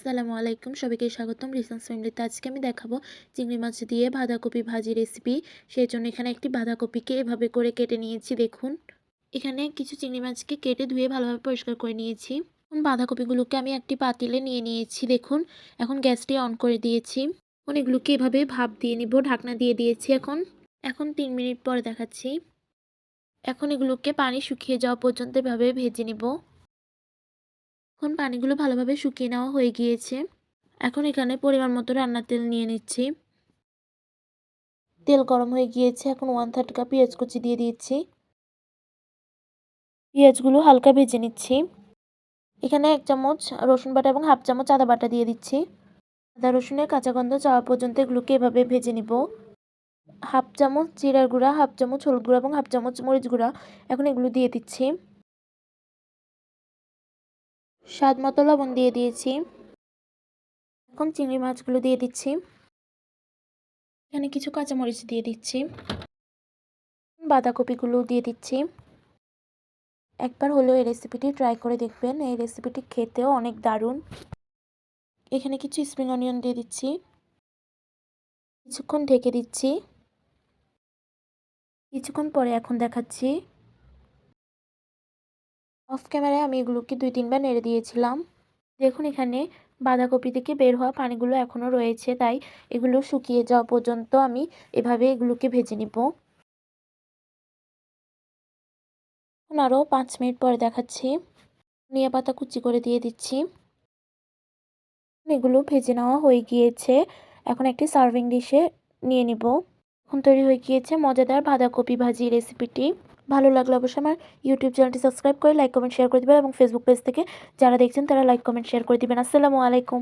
আসসালামু আলাইকুম, সবাইকে স্বাগতম রিসান্স ফ্যামিলিতে। আজকে আমি দেখাবো চিংড়ি মাছ দিয়ে বাঁধাকপি ভাজি রেসিপি। সেই জন্য এখানে একটি বাঁধাকপিকে এভাবে করে কেটে নিয়েছি। দেখুন, এখানে কিছু চিংড়ি মাছকে কেটে ধুয়ে ভালোভাবে পরিষ্কার করে নিয়েছি। এখন বাঁধাকপিগুলোকে আমি একটি পাতিলে নিয়ে নিয়েছি। দেখুন, এখন গ্যাসটি অন করে দিয়েছি। এখন এগুলোকে এভাবে ভাপ দিয়ে নিব, ঢাকনা দিয়ে দিয়েছি। এখন 3 মিনিট পরে দেখাচ্ছি। এখন এগুলোকে পানি শুকিয়ে যাওয়া পর্যন্ত এভাবে ভেজে নিব। এখন পানিগুলো ভালোভাবে শুকিয়ে নেওয়া হয়ে গিয়েছে। এখন এখানে পরিমাণ মতো রান্নার তেল নিয়ে নিচ্ছি। তেল গরম হয়ে গিয়েছে। এখন 1/3 কাপ পেঁয়াজ কুচি দিয়ে দিচ্ছি। পেঁয়াজগুলো হালকা ভেজে নিচ্ছি। এখানে 1 চামচ রসুন বাটা এবং 1/2 চামচ আদা বাটা দিয়ে দিচ্ছি। আদা রসুনের কাঁচা গন্ধ যাওয়া পর্যন্ত এগুলোকে এভাবে ভেজে নিব। 1/2 চামচ জিরার গুঁড়া, 1/2 চামচ হলুদ গুঁড়া এবং 1/2 চামচ মরিচ গুঁড়া এখন এগুলো দিয়ে দিচ্ছি। স্বাদ মতো লবণ দিয়ে দিয়েছি। এখন চিংড়ি মাছগুলো দিয়ে দিচ্ছি। এখানে কিছু কাঁচামরিচ দিয়ে দিচ্ছি। বাঁধাকপিগুলো দিয়ে দিচ্ছি। একবার হলেও এই রেসিপিটি ট্রাই করে দেখবেন। এই রেসিপিটি খেতেও অনেক দারুণ। এখানে কিছু স্প্রিং অনিয়ন দিয়ে দিচ্ছি। কিছুক্ষণ ঢেকে দিচ্ছি। কিছুক্ষণ পরে এখন দেখাচ্ছি। অফ ক্যামেরায় আমি এগুলোকে 2-3 বার নেড়ে দিয়েছিলাম। দেখুন, এখানে বাঁধাকপি থেকে বের হওয়া পানিগুলো এখনও রয়েছে, তাই এগুলো শুকিয়ে যাওয়া পর্যন্ত আমি এভাবে এগুলোকে ভেজে নিব। এখন আরও 5 মিনিট পরে দেখাচ্ছি। ধনিয়া পাতা কুচি করে দিয়ে দিচ্ছি। এগুলো ভেজে নেওয়া হয়ে গিয়েছে। এখন একটি সার্ভিং ডিশে নিয়ে নিব। এখন তৈরি হয়ে গিয়েছে মজাদার বাঁধাকপি ভাজি রেসিপিটি। ভালো লাগলে অবশ্যই আমার ইউটিউব চ্যানেলটি সাবস্ক্রাইব করে লাইক কমেন্ট শেয়ার করে দিবেন এবং ফেসবুক পেজ থেকে যারা দেখছেন তারা লাইক কমেন্ট শেয়ার করে দিবেন। আসসালামু আলাইকুম।